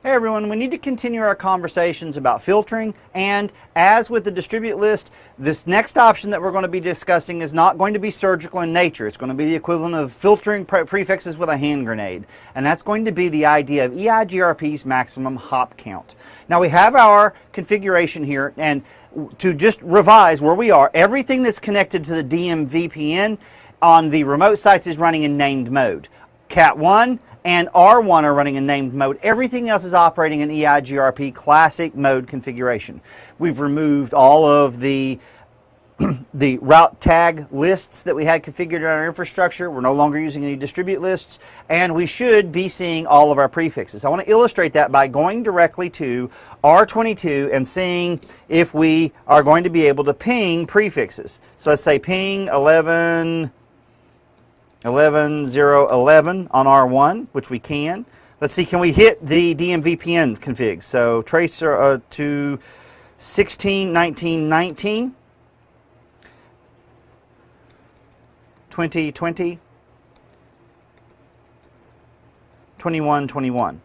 Hey everyone, we need to continue our conversations about filtering, and as with the distribute list, this next option that we're going to be discussing is not going to be surgical in nature. It's going to be the equivalent of filtering prefixes with a hand grenade, and that's going to be the idea of EIGRP's maximum hop count. Now we have our configuration here, and to just revise where we are, everything that's connected to the DM VPN on the remote sites is running in named mode. Cat 1 and R1 are running in named mode. Everything else is operating in EIGRP classic mode configuration. We've removed all of the route tag lists that we had configured in our infrastructure. We're no longer using any distribute lists, and we should be seeing all of our prefixes. I want to illustrate that by going directly to R22 and seeing if we are going to be able to ping prefixes. So let's say ping 11.0.11 on R1, which we can. Let's see, can we hit the DMVPN config? So tracer to 16.19.19, 20.20, 21.21.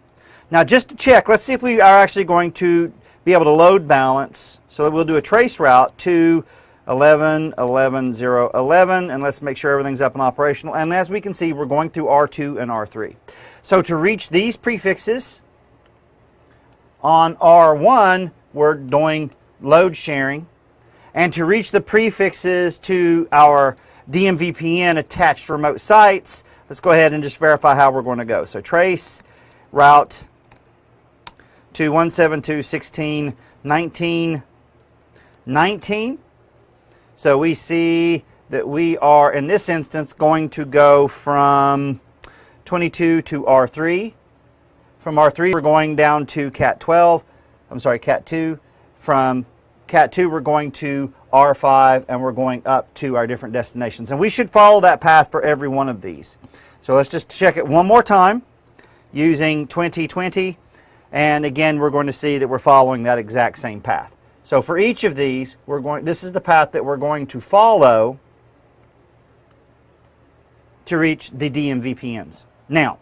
Now just to check, let's see if we are actually going to be able to load balance. So we'll do a trace route to 11.11.0.11, and let's make sure everything's up and operational. And as we can see, we're going through R2 and R3. So to reach these prefixes on R1, we're doing load sharing. And to reach the prefixes to our DMVPN attached remote sites, let's go ahead and just verify how we're going to go. So trace route to 172.16.19.19. So we see that we are, in this instance, going to go from 22 to R3. From R3, we're going down to Cat 2. From Cat 2, we're going to R5, and we're going up to our different destinations. And we should follow that path for every one of these. So let's just check it one more time using 2020. And again, we're going to see that we're following that exact same path. So for each of these, this is the path that we're going to follow to reach the DMVPNs. Now,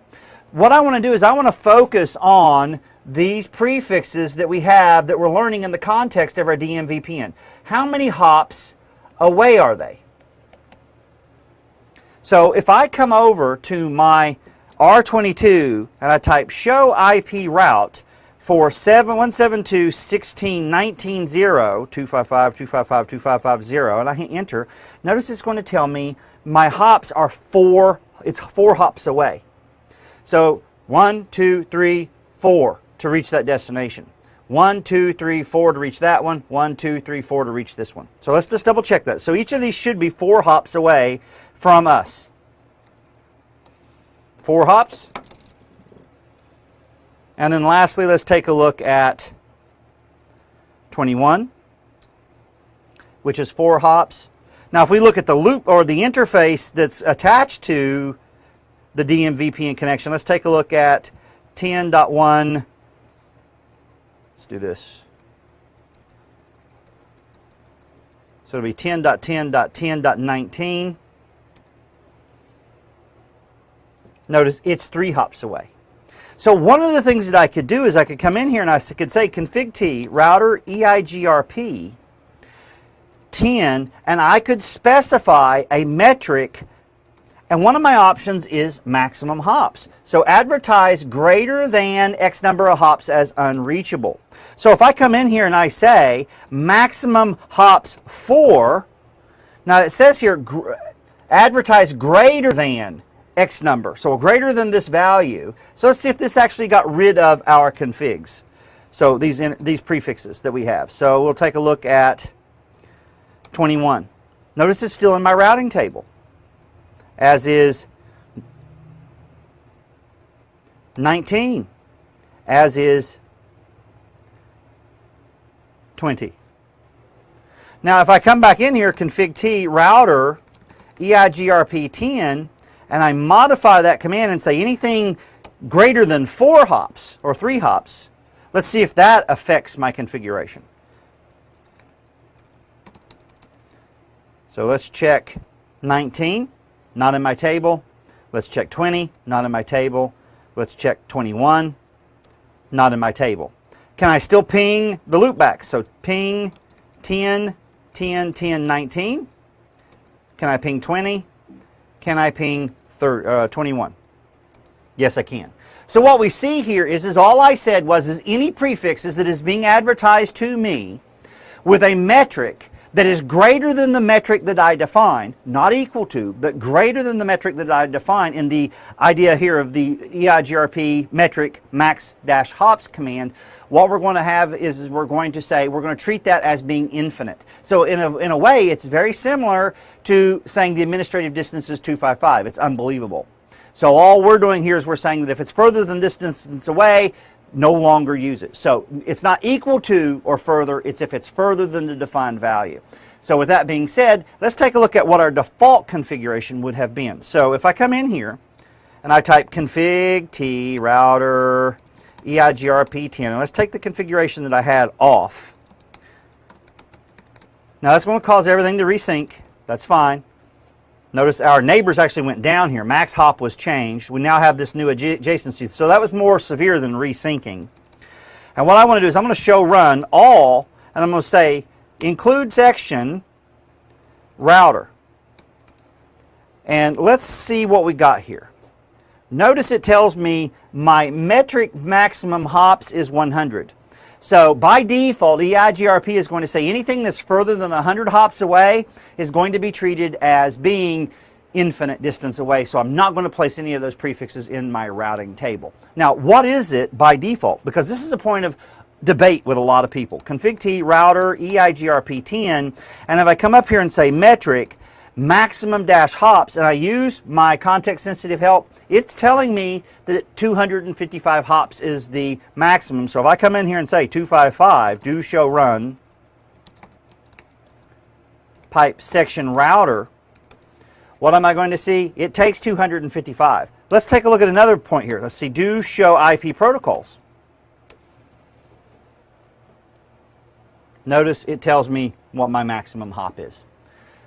what I want to do is I want to focus on these prefixes that we have that we're learning in the context of our DMVPN. How many hops away are they? So if I come over to my R22 and I type show IP route for 172.16.19.0, 255.255.255.0, and I hit enter, notice it's going to tell me my hops are it's 4 hops away. So 1, 2, 3, 4 to reach that destination. 1, 2, 3, 4 to reach that one. 1, 2, 3, 4 to reach this one. So let's just double check that. So each of these should be 4 hops away from us. 4 hops. And then lastly, let's take a look at 21, which is 4 hops. Now if we look at the loop or the interface that's attached to the DMVPN connection, let's take a look at 10.1. Let's do this. So it'll be 10.10.10.19. Notice it's 3 hops away. So one of the things that I could do is I could come in here and I could say config T router EIGRP 10, and I could specify a metric, and one of my options is maximum hops. So advertise greater than X number of hops as unreachable. So if I come in here and I say maximum hops 4, now it says here advertise greater than X number, so greater than this value. So let's see if this actually got rid of our configs. So these prefixes that we have. So we'll take a look at 21. Notice it's still in my routing table, as is 19, as is 20. Now if I come back in here, config T router EIGRP 10, and I modify that command and say anything greater than 4 hops or 3 hops, let's see if that affects my configuration. So let's check 19, not in my table. Let's check 20, not in my table. Let's check 21. Not in my table. Can I still ping the loopback? So ping 10, 10, 10, 19. Can I ping 20? Can I ping 21? Yes, I can. So what we see here is all I said was any prefixes that is being advertised to me with a metric that is greater than the metric that I define, not equal to, but greater than the metric that I define in the idea here of the EIGRP metric max-hops command. What we're going to have is we're going to treat that as being infinite. So in a way, it's very similar to saying the administrative distance is 255. It's unbelievable. So all we're doing here is we're saying that if it's further than this distance away, no longer use it. So it's not equal to or further, it's if it's further than the defined value. So with that being said, let's take a look at what our default configuration would have been. So if I come in here and I type config t router EIGRP 10, and let's take the configuration that I had off. Now that's going to cause everything to resync. That's fine. Notice our neighbors actually went down here. Max hop was changed. We now have this new adjacency. So that was more severe than resyncing. And what I want to do is I'm going to show run all, and I'm going to say include section router. And let's see what we got here. Notice it tells me my metric maximum hops is 100. So by default, EIGRP is going to say anything that's further than 100 hops away is going to be treated as being infinite distance away. So I'm not going to place any of those prefixes in my routing table. Now, what is it by default? Because this is a point of debate with a lot of people. Config T router EIGRP 10, and if I come up here and say metric maximum dash hops, and I use my context sensitive help, it's telling me that 255 hops is the maximum. So if I come in here and say 255, do show run, pipe section router, what am I going to see? It takes 255. Let's take a look at another point here. Let's see, do show IP protocols. Notice it tells me what my maximum hop is.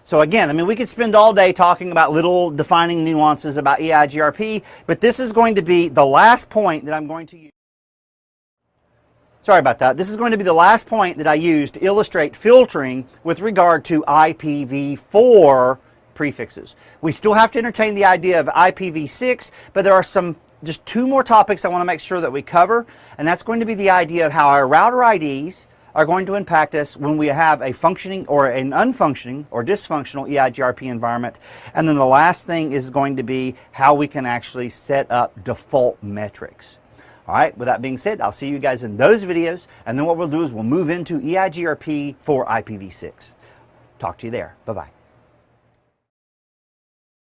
So again, I mean, we could spend all day talking about little defining nuances about EIGRP, but this is going to be the last point that I'm going to use. Sorry about that. This is going to be the last point that I use to illustrate filtering with regard to IPv4 prefixes. We still have to entertain the idea of IPv6, but there are just two more topics I want to make sure that we cover, and that's going to be the idea of how our router IDs are going to impact us when we have a functioning or an unfunctioning or dysfunctional EIGRP environment. And then the last thing is going to be how we can actually set up default metrics. All right, with that being said, I'll see you guys in those videos, and then what we'll do is we'll move into EIGRP for IPv6. Talk to you there. Bye-bye.